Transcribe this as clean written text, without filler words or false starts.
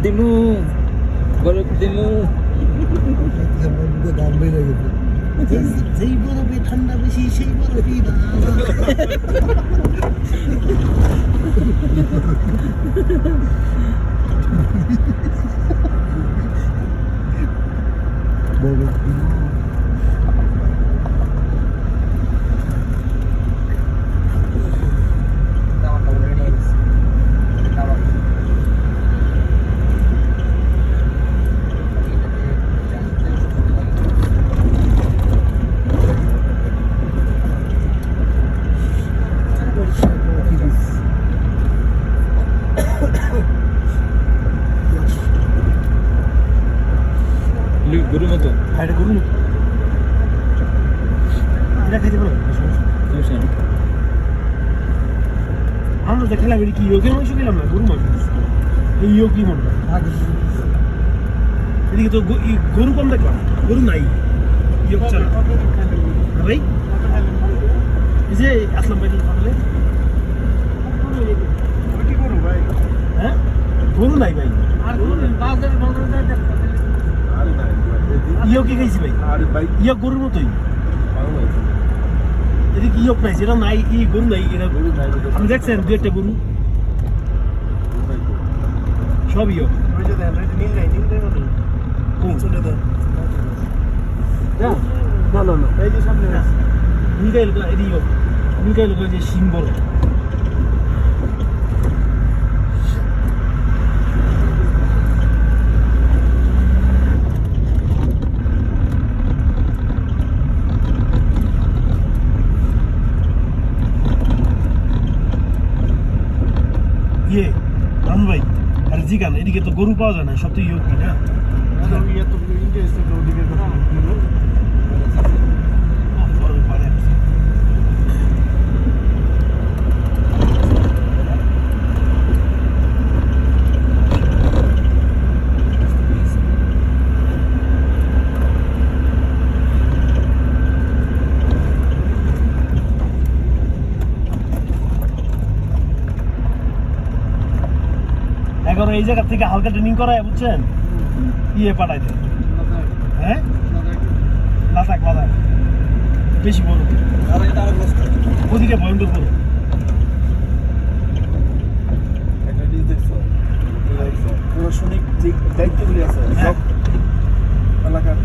দিমু বরফ দিমু দাম বেড়ে গেছে যেই বরফে ঠান্ডা বেশি সেই বরফই বরফ গরুর মতো এটা করুন এটা খাইতে পারো আমরা তো খেলাম কি ইয়োগের মাংস খেলাম না গরু মাংস এই ইয়োগ কি মনে এদিকে তো গরু কম দেখলাম গরু নাই ইয়োগ চাল ভাই এই যে আসলাম ভাই সকালে কি গরু ভাই হ্যাঁ গরু নাই ভাই আর গরু বাজারে ইয়োগ কি খাইছি ভাই ইয়োগ গরুর মতোই এদিকে ইয়োগ নাই যেটা নাই ই গরু নাই এটা গরু নাই আপনি দেখছেন দু একটা গরু সব ইয়োগ না না না এই যে সামনে মিকাইল এদি ইয়োগ মিকাইল যে সিং বড় ইয়ে রাম ভাই আর জিগান এদিকে তো গরু পাওয়া যায় না সব তো ইয়োগ না এখন এই জায়গা থেকে হালকা ট্রেনিং করায় বুঝছেন ইয়ে পাঠাই দেয় হ্যাঁ লাদাখ লাদাখ বেশি বড় ওদিকে ভয়ঙ্কর বড় প্রশাসনিক যে দায়িত্বগুলি আছে সব এলাকার